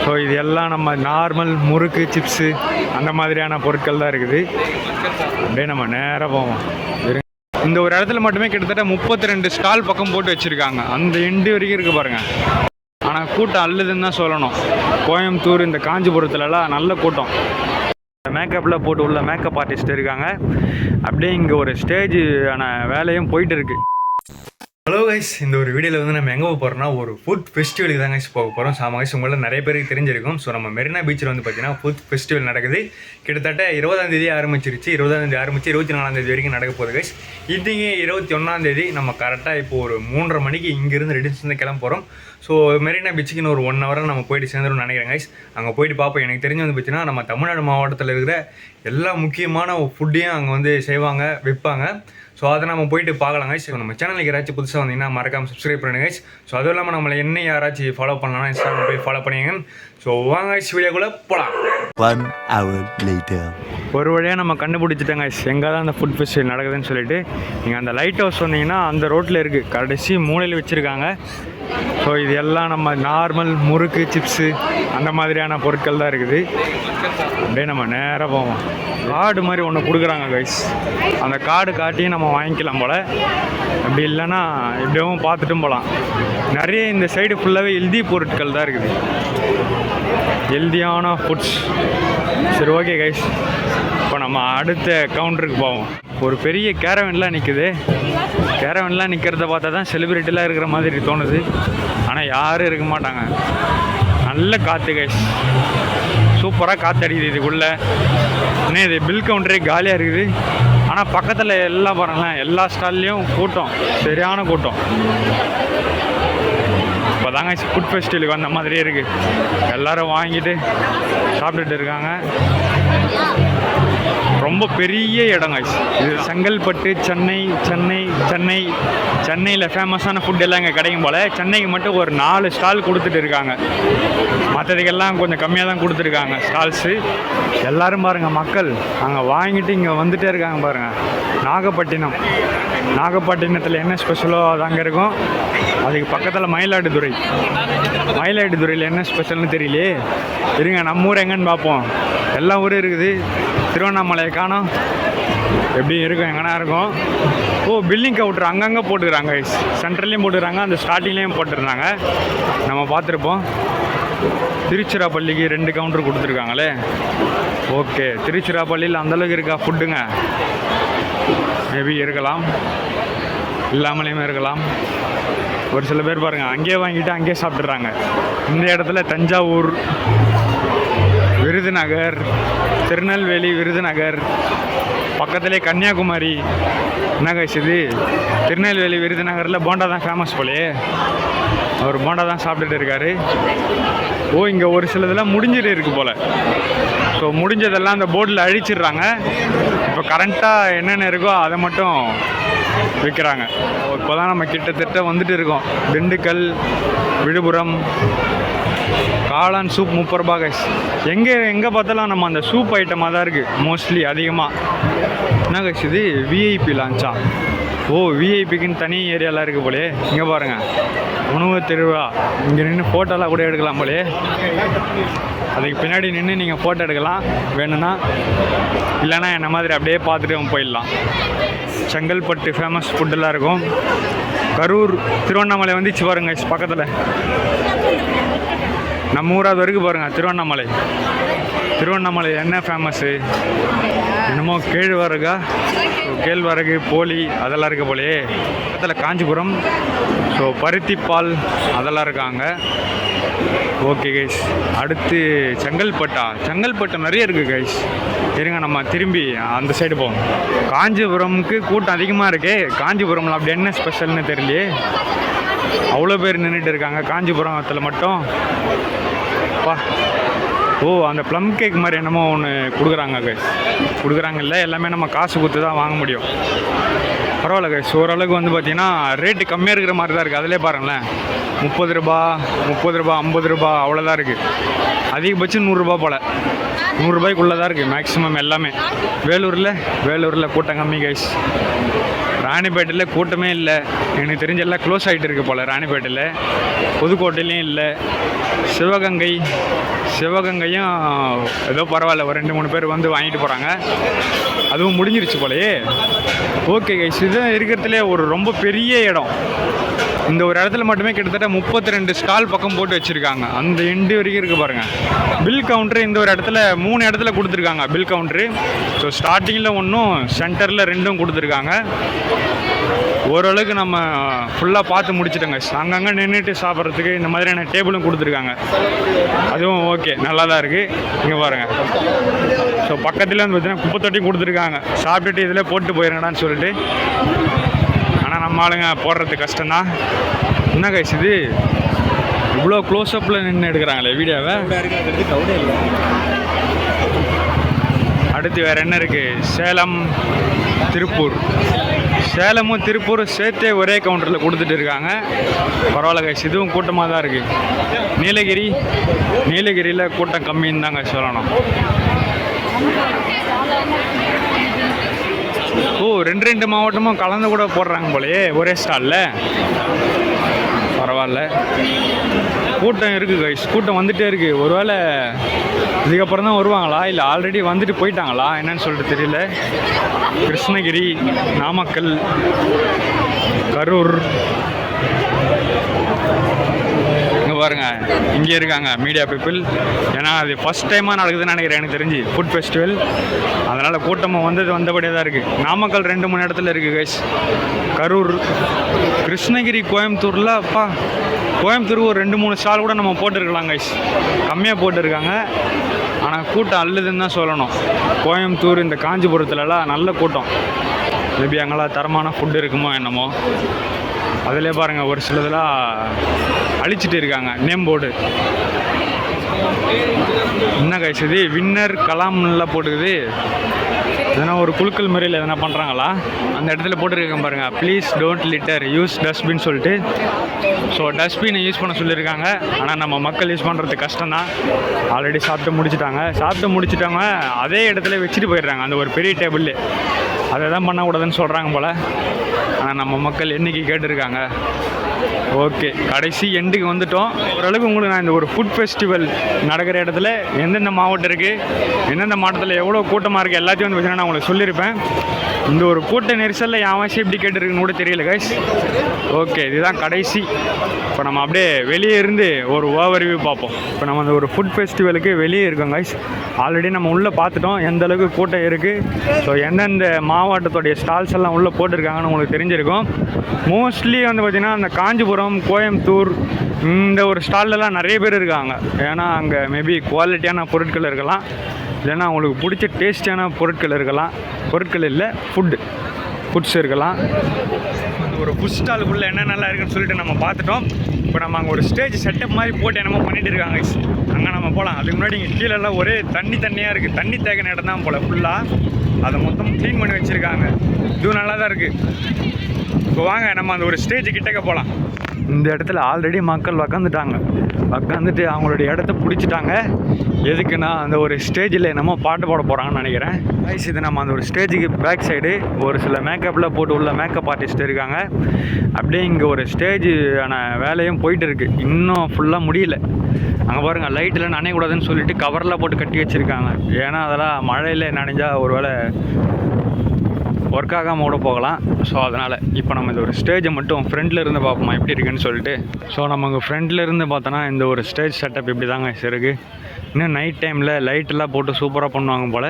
So இது எல்லாம் நம்ம நார்மல் முறுக்கு சிப்ஸு அந்த மாதிரியான பொருட்கள் தான் இருக்குது. அப்படியே நம்ம நேராக போவோம். இந்த ஒரு இடத்துல மட்டுமே கிட்டத்தட்ட 32 ஸ்டால் பக்கம் போட்டு வச்சுருக்காங்க. அந்த எண்டு வரைக்கும் இருக்குது பாருங்கள். ஆனால் கூட்டம் அல்லுதுன்னு தான் சொல்லணும். கோயம்புத்தூர் இந்த காஞ்சிபுரத்துலலாம் நல்ல கூட்டம். மேக்கப்பில் போட்டு உள்ள மேக்கப் ஆர்டிஸ்ட் இருக்காங்க. அப்படியே இங்கே ஒரு ஸ்டேஜ் ஆன வேலையும் போயிட்டு இருக்குது. ஹலோ கைஸ், இந்த ஒரு வீடியோவில் வந்து நம்ம எங்கே போகிறோம்னா ஒரு ஃபுட் ஃபெஸ்டிவலுக்கு தான் கைஸ் போக போகிறோம். சாம கைஸ் உங்களை நிறைய பேருக்கு தெரிஞ்சிருக்கும். ஸோ நம்ம மெரினா பீச்சில் வந்து பார்த்தீங்கன்னா ஃபுட் ஃபெஸ்டிவல் நடக்குது. கிட்டத்தட்ட 20ஆம் தேதி ஆரம்பிச்சிருச்சு. 20ஆம் தேதி ஆரம்பிச்சு 24ஆம் தேதி வரைக்கும் நடக்க போகுது கைஸ். இன்றைக்கி 21ஆம் தேதி நம்ம கரெக்டாக இப்போ ஒரு 3:30 மணிக்கு இங்கேருந்து ரெடிஸ்லேருந்து கிளம்ப போகிறோம். ஸோ மெரினா பீச்சுக்குன்னு ஒரு 1 ஹவராக நம்ம போயிட்டு சேர்ந்துரும்னு நினைக்கிறேன் கைஸ். அங்கே போயிட்டு பார்ப்போம். எனக்கு தெரிஞ்சு வந்து பார்த்தீங்கன்னா நம்ம தமிழ்நாடு மாவட்டத்தில் இருக்கிற எல்லா முக்கியமான ஃபுட்டையும் அங்கே வந்து செய்வாங்க, விற்பாங்க. ஸோ அதை நம்ம போயிட்டு பார்க்கலாம் கைஸ். நம்ம சேனலுக்கு யாராச்சும் புதுசாக வந்தீங்கன்னா மறக்காமல் சப்ஸ்கிரைப் பண்ணுங்க கைஸ். ஸோ அதுவும் இல்லாமல் நம்மளை என்ன யாராச்சும் ஃபாலோ பண்ணலாம்னா இன்ஸ்டாகிராம் போய் ஃபாலோ பண்ணிங்க. ஸோ வாங்க கைஸ், வீடியோக்குள்ளே போகலாம். 1 hour later. ஒரு வழியாக நம்ம கண்டுபிடிச்சிட்டோங்க கைஸ், எங்கே தான் அந்த ஃபுட் ஃபெஸ்டிவல் நடக்குதுன்னு சொல்லிட்டு. நீங்கள் அந்த லைட் ஹவுஸ் வந்தீங்கன்னா அந்த ரோட்டில் இருக்குது, கடைசி மூலையில் வச்சுருக்காங்க. ஸோ இது எல்லாம் நம்ம நார்மல் முறுக்கு சிப்ஸு அந்த மாதிரியான பொருட்கள் தான் இருக்குது. அப்படியே நம்ம நேராக போவோம். கார்டு மாதிரி ஒன்று கொடுக்குறாங்க கைஸ். அந்த கார்டு காட்டி நம்ம வாங்கிக்கலாம் போல். அப்படி இல்லைன்னா இப்படியும் பார்த்துட்டும் போகலாம். நிறைய இந்த சைடு ஃபுல்லாகவே ஹெல்தி பொருட்கள் தான் இருக்குது, ஹெல்தியான ஃபுட்ஸ். சரி, ஓகே கைஸ், இப்போ நம்ம அடுத்த கவுண்டருக்கு போவோம். ஒரு பெரிய கேரவன்லாம் நிற்குது. கேரவன்லாம் நிற்கிறத பார்த்தா தான் செலிப்ரிட்டிலாம் இருக்கிற மாதிரி தோணுது. ஆனால் யாரும் இருக்க மாட்டாங்க. நல்ல காற்று கைஸ், சூப்பராக காற்று அடிக்குது இதுக்குள்ளே. இன்னும் இது பில் கவுண்டரே காலியாக இருக்குது. ஆனால் பக்கத்தில் எல்லாம் பாருங்களேன், எல்லா ஸ்டால்லையும் கூட்டம், சரியான கூட்டம். இப்போ தாங்க ஃபுட் ஃபெஸ்டிவலுக்கு வந்த மாதிரியே இருக்குது. எல்லோரும் வாங்கிட்டு சாப்பிட்டுட்டு இருக்காங்க. ரொம்ப பெரிய இடம் கைஸ் இது. செங்கல்பட்டு, சென்னையில் ஃபேமஸான ஃபுட் எல்லாம் இங்கே கிடைக்கும் போல். சென்னைக்கு மட்டும் ஒரு 4 ஸ்டால் கொடுத்துட்டு இருக்காங்க. மற்றதுக்கெல்லாம் கொஞ்சம் கம்மியாக தான் கொடுத்துருக்காங்க ஸ்டால்ஸு. எல்லோரும் பாருங்கள், மக்கள் அங்கே வாங்கிட்டு இங்கே வந்துகிட்டே இருக்காங்க பாருங்கள். நாகப்பட்டினத்தில் என்ன ஸ்பெஷலோ அது அங்கே இருக்கும். அதுக்கு பக்கத்தில் மயிலாடுதுறையில் என்ன ஸ்பெஷல்னு தெரியலையே. இருங்க, நம்ம ஊர் எங்கன்னு பார்ப்போம். எல்லா ஊரும் இருக்குது. திருவண்ணாமலையை காணோம். எப்படி இருக்கும், எங்கன்னா இருக்கும். ஓ, பில்லிங் கவுண்டர் அங்கங்கே போட்டுக்கிறாங்க கைஸ். சென்ட்ரல்லையும் போட்டுக்கிறாங்க, அந்த ஸ்டார்டிங்லேயும் போட்டுருந்தாங்க, நம்ம பார்த்துருப்போம். திருச்சிராப்பள்ளிக்கு 2 கவுண்டர் கொடுத்துருக்காங்களே. ஓகே, திருச்சிராப்பள்ளியில் அந்தளவுக்கு இருக்கா ஃபுட்டுங்க? மேபி இருக்கலாம், இல்லாமலேயுமே இருக்கலாம். ஒரு சில பேர் பாருங்கள், அங்கேயே வாங்கிட்டு அங்கேயே சாப்பிட்றாங்க. இந்த இடத்துல தஞ்சாவூர், விருதுநகர், திருநெல்வேலி, விருதுநகர் பக்கத்துலேயே கன்னியாகுமரி. என்ன கைஸ் இது? திருநெல்வேலி விருதுநகரில் போண்டா தான் ஃபேமஸ் போலையே. அவர் போண்டா தான் சாப்பிட்டுட்டு இருக்காரு. ஓ, இங்கே ஒரு சிலதெல்லாம் முடிஞ்சிட்டு இருக்குது போல். ஸோ முடிஞ்சதெல்லாம் அந்த போர்டில் அழிச்சிடுறாங்க. இப்போ கரண்ட்டாக என்னென்ன இருக்கோ அதை மட்டும் விற்கிறாங்க. இப்போ தான் நம்ம கிட்டத்தட்ட வந்துட்டு இருக்கோம். திண்டுக்கல், விழுப்புரம். காளான் சூப் 30 ரூபா கைஸ். எங்கே பார்த்தாலும் நம்ம அந்த சூப் ஐட்டமாக தான் இருக்குது மோஸ்ட்லி அதிகமாக. என்ன கைஸ் இது? விஐபி லான்ச்சா? ஓ, விஐபிக்குன்னு தனி ஏரியாலாம் இருக்குது போலே. இங்கே பாருங்கள், உணவு திருவிழா. இங்கே நின்று ஃபோட்டோலாம் கூட எடுக்கலாம் போலே. அதுக்கு பின்னாடி நின்று நீங்கள் ஃபோட்டோ எடுக்கலாம் வேணும்னா. இல்லைனா என்ன மாதிரி அப்படியே பார்த்துட்டு போயிடலாம். செங்கல்பட்டு ஃபேமஸ் ஃபுட்டெல்லாம் இருக்கும். கரூர், திருவண்ணாமலை வந்துச்சு பாருங்க பக்கத்தில். நம்ம ஊராது வரைக்கும் பாருங்கள் திருவண்ணாமலை என்ன ஃபேமஸ்ஸு? என்னமோ கேழ்வரகு, போலி அதெல்லாம் இருக்க போலையே. பக்கத்தில் காஞ்சிபுரம். ஸோ பருத்திப்பால் அதெல்லாம் இருக்காங்க. ஓகே கைஸ், அடுத்து செங்கல்பட்டு நிறைய இருக்குது கைஸ். இருங்க, நம்ம திரும்பி அந்த சைடு போவோம். காஞ்சிபுரமுக்கு கூட்டம் அதிகமாக இருக்கே. காஞ்சிபுரமில் அப்படி என்ன ஸ்பெஷல்னு தெரியலையே. அவ்வளோ பேர் நின்றுட்டு இருக்காங்க காஞ்சிபுரத்தில் மட்டும். ஓ, அந்த ப்ளம் கேக் மாதிரி என்னமோ ஒன்று கொடுக்குறாங்க கைஸ். இல்லை, எல்லாமே நம்ம காசு கொடுத்து தான் வாங்க முடியும். பரவாயில்ல கைஸ், ஓரளவுக்கு வந்து பார்த்திங்கன்னா ரேட்டு கம்மியாக இருக்கிற மாதிரி தான் இருக்குது. அதிலே பாருங்களேன், 30 ரூபா, 50 ரூபா அவ்வளோதான் இருக்குது. அதிகபட்சம் 100 ரூபா போல். 100 ரூபாய்க்குள்ளே தான் இருக்குது மேக்ஸிமம் எல்லாமே. வேலூரில் கூட்டம் கம்மி கைஸ். ராணிப்பேட்டையில் கூட்டமே இல்லை. எனக்கு தெரிஞ்ச எல்லாம் க்ளோஸ் ஆகிட்டு இருக்கு போல். ராணிப்பேட்டையில், புதுக்கோட்டையிலையும் இல்லை. சிவகங்கையும் ஏதோ பரவாயில்ல, ஒரு 2-3 பேர் வந்து வாங்கிட்டு போகிறாங்க. அதுவும் முடிஞ்சிருச்சு போலயே. ஓகே கைஸ், இதுதான் இருக்கிறதுலே ஒரு ரொம்ப பெரிய இடம். இந்த ஒரு இடத்துல மட்டுமே கிட்டத்தட்ட 32 ஸ்டால் பக்கம் போட்டு வச்சுருக்காங்க. அந்த எண்டு வரைக்கும் இருக்குது பாருங்கள். பில் கவுண்டரு இந்த ஒரு இடத்துல 3 இடத்துல கொடுத்துருக்காங்க பில் கவுண்டரு. ஸோ ஸ்டார்டிங்கில் ஒன்றும், சென்டரில் 2ம் கொடுத்துருக்காங்க. ஓரளவுக்கு நம்ம ஃபுல்லாக பார்த்து முடிச்சிட்டோங்க. அங்கங்கே நின்றுட்டு சாப்பிட்றதுக்கு இந்த மாதிரியான டேபிளும் கொடுத்துருக்காங்க. அதுவும் ஓகே, நல்லா தான் இருக்குது. இங்கே பாருங்கள். ஸோ பக்கத்தில் வந்து பார்த்தீங்கன்னா குப்பை தொட்டியும் கொடுத்துருக்காங்க. சாப்பிட்டுட்டு இதில் போட்டு போயிருங்கடான்னு சொல்லிட்டு. ஆனால் நம்ம ஆளுங்க போடுறது கஷ்டம்தான். என்ன கைஸ் இது இவ்வளோ க்ளோஸ்அப்பில் நின்று எடுக்கிறாங்களே வீடியோவை. அடுத்து வேறு என்ன இருக்குது? சேலம், திருப்பூர். சேலமும் திருப்பூரும் சேர்த்தே ஒரே கவுண்டரில் கொடுத்துட்டு இருக்காங்க. பரவாயில்ல கைஸ், இதுவும் கூட்டமாக தான் இருக்குது. நீலகிரியில் கூட்டம் கம்மின்னு தாங்க சொல்லணும். ஓ, 2 மாவட்டமும் கலந்து கூட போடுறாங்க போலயே ஒரே ஸ்டாலில். பரவாயில்ல, கூட்டம் இருக்குது கைஸ், கூட்டம் வந்துகிட்டே இருக்குது. ஒருவேளை இதுக்கப்புறம் தான் வருவாங்களா, இல்லை ஆல்ரெடி வந்துட்டு போயிட்டாங்களா என்னன்னு சொல்லிட்டு தெரியல. கிருஷ்ணகிரி, நாமக்கல், கரூர், இங்கே பாருங்கள், இங்கே இருக்காங்க மீடியா பீப்புள். ஏன்னா அது ஃபஸ்ட் டைமாக நடக்குதுன்னு நினைக்கிறேன் எனக்கு தெரிஞ்சு ஃபுட் ஃபெஸ்டிவல். அதனால் கூட்டமாக வந்தபடியே தான் இருக்குது. நாமக்கல் 2-3 இடத்துல இருக்குது கைஸ். கரூர், கிருஷ்ணகிரி, கோயம்புத்தூரில் கோயம்புத்தூர் ஒரு 2-3 ஸ்டால் கூட நம்ம போட்டுருக்கலாம் கைஸ். கம்மியாக போட்டுருக்காங்க, ஆனால் கூட்டம் அல்லதுன்னு தான் சொல்லணும். கோயம்புத்தூர், இந்த காஞ்சிபுரத்துலலாம் நல்ல கூட்டம். மேபி அங்கெல்லாம் தரமான ஃபுட்டு இருக்குமோ என்னமோ. அதிலே பாருங்கள், ஒரு சிலதெல்லாம் அழிச்சிட்டு இருக்காங்க நேம் போர்டு. என்ன கைஸ் இது வின்னர் கலாம்லாம் போட்டுக்குது. எதனா ஒரு குழுக்கள் முறையில் எதனா பண்ணுறாங்களா? அந்த இடத்துல போட்டுருக்காங்க பாருங்கள், please don't litre, use dustbin சொல்லிட்டு. ஸோ டஸ்ட்பினை யூஸ் பண்ண சொல்லியிருக்காங்க. ஆனால் நம்ம மக்கள் யூஸ் பண்ணுறது கஷ்டம்தான். ஆல்ரெடி சாப்பிட்டு முடிச்சுட்டாங்க. அதே இடத்துல வச்சுட்டு போயிடுறாங்க அந்த ஒரு பெரிய டேபிள். அதை தான் பண்ணக்கூடாதுன்னு சொல்கிறாங்க போல். ஆனால் நம்ம மக்கள் என்றைக்கு கேட்டிருக்காங்க. ஓகே, கடைசி எண்டுக்கு வந்துட்டோம். ஓரளவுக்கு உங்களுக்கு நான் இந்த ஒரு ஃபுட் ஃபெஸ்டிவல் நடக்கிற இடத்துல எந்தெந்த மாவட்டம் இருக்குது, எந்தெந்த மாவட்டத்தில் எவ்வளோ கூட்டமாக இருக்குது எல்லாத்தையும் வந்து பார்த்தீங்கன்னா நான் உங்களுக்கு சொல்லியிருப்பேன். இந்த ஒரு கூட்ட நெரிசலில் என் அவசியம் எப்படி கேட்டுருக்குன்னு கூட தெரியல கைஸ். ஓகே, இதுதான் கடைசி. இப்போ நம்ம அப்படியே வெளியே இருந்து ஒரு ஓவர்வியூ பார்ப்போம். இப்போ நம்ம அந்த ஒரு ஃபுட் ஃபெஸ்டிவலுக்கு வெளியே இருக்கோம் கைஸ். ஆல்ரெடி நம்ம உள்ளே பார்த்துட்டோம் எந்த அளவுக்கு கூட்டம் இருக்குது. ஸோ எந்தெந்த மாவட்டத்துடைய ஸ்டால்ஸ் எல்லாம் உள்ளே போட்டிருக்காங்கன்னு உங்களுக்கு தெரிஞ்சிருக்கும். மோஸ்ட்லி வந்து பார்த்திங்கன்னா அந்த காஞ்சிபுரம், கோயம்புத்தூர் இந்த ஒரு ஸ்டால்லலாம் நிறைய பேர் இருக்காங்க. ஏன்னா அங்கே மேபி குவாலிட்டியான பொருட்கள் இருக்கலாம், இல்லைன்னா அவங்களுக்கு பிடிச்ச டேஸ்டியான பொருட்கள் இருக்கலாம். பொருட்கள் இல்லை, ஃபுட்ஸ் இருக்கலாம். ஒரு ஃபுட் ஸ்டாலுக்குள்ளே என்ன நல்லா இருக்குன்னு சொல்லிட்டு நம்ம பார்த்துட்டோம். இப்போ நம்ம அங்கே ஒரு ஸ்டேஜ் செட்டப் மாதிரி போட்டு என்னமோ பண்ணிட்டு இருக்காங்க. அங்கே நம்ம போகலாம். அதுக்கு முன்னாடி இங்கே கீழெல்லாம் ஒரே தண்ணியாக இருக்குது. தண்ணி தேக்கின இடம் தான் போல் ஃபுல்லாக. அதை மொத்தம் க்ளீன் பண்ணி வச்சுருக்காங்க. இதுவும் நல்லா தான் இருக்குது. இப்போ வாங்க நம்ம அந்த ஒரு ஸ்டேஜ் கிட்டக்க போகலாம். இந்த இடத்துல ஆல்ரெடி மக்கள் உக்காந்துட்டு அவங்களுடைய இடத்த பிடிச்சிட்டாங்க. எதுக்குன்னா அந்த ஒரு ஸ்டேஜில் என்னமோ பாட்டு போட போகிறாங்கன்னு நினைக்கிறேன். கைஸ், இது நம்ம அந்த ஒரு ஸ்டேஜுக்கு பேக் சைடு ஒரு சில மேக்கப்பில் போட்டு உள்ள மேக்கப் ஆர்டிஸ்ட் இருக்காங்க. அப்படியே இங்கே ஒரு ஸ்டேஜான வேலையும் போயிட்டு இருக்குது. இன்னும் ஃபுல்லாக முடியல. அங்கே பாருங்கள், லைட்டில் நனையக்கூடாதுன்னு சொல்லிட்டு கவரில் போட்டு கட்டி வச்சுருக்காங்க. ஏன்னா அதெல்லாம் மழையில் நனைஞ்சால் ஒரு வேளை ஒர்க் ஆகாமல் கூட போகலாம். ஸோ அதனால் இப்போ நம்ம இந்த ஒரு ஸ்டேஜை மட்டும் ஃப்ரண்ட்டில் இருந்து பார்ப்போமா எப்படி இருக்குன்னு சொல்லிட்டு. ஸோ நம்ம இங்கே ஃப்ரண்ட்டில் இருந்து பார்த்தோன்னா இந்த ஒரு ஸ்டேஜ் செட்டப் இப்படி தாங்க இருக்குது. இன்னும் நைட் டைமில் லைட்டெல்லாம் போட்டு சூப்பராக பண்ணுவாங்க போல்.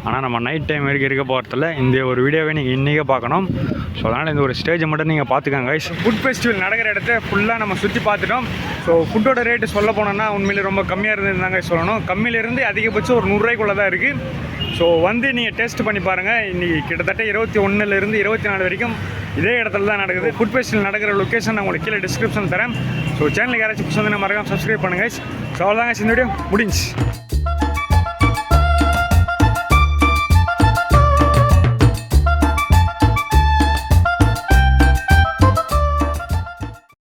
ஆனால் நம்ம நைட் டைம் வரைக்கும் இருக்க போகிறதில்ல. இந்த ஒரு வீடியோவை நீங்கள் இன்றைக்கே பார்க்கணும். ஸோ அதனால் இந்த ஒரு ஸ்டேஜை மட்டும் நீங்கள் பார்த்துக்கோங்க கைஸ். ஃபுட் ஃபெஸ்டிவல் நடக்கிற இடத்த ஃபுல்லாக நம்ம சுற்றி பார்த்துட்டோம். ஸோ ஃபுட்டோட ரேட்டு சொல்ல போனோன்னா உண்மையிலே ரொம்ப கம்மியாக இருந்ததுதாங்க சொல்லணும். கம்மியிலேருந்து அதிகபட்சம் ஒரு 100 ரூபாய்க்குள்ளே தான் இருக்குது. ஸோ வந்து நீங்கள் டேஸ்ட் பண்ணி பாருங்கள். இன்றைக்கி கிட்டத்தட்ட 21லேருந்து 24 வரைக்கும் இதே இடத்துல தான் நடக்குது. ஃபுட் ஃபெஸ்டிவல் நடக்கிற லொக்கேஷன் நான் உங்களுக்கு கீழே டிஸ்கிரிப்ஷன் தரேன். ஸோ சேனலுக்கு யாராச்சும் புதுசு வந்து மறக்காம சப்ஸ்கிரைப் பண்ணுங்கள். ஸோ அவ்வளோதாங்க, இந்த வீடியோ முடிஞ்சு.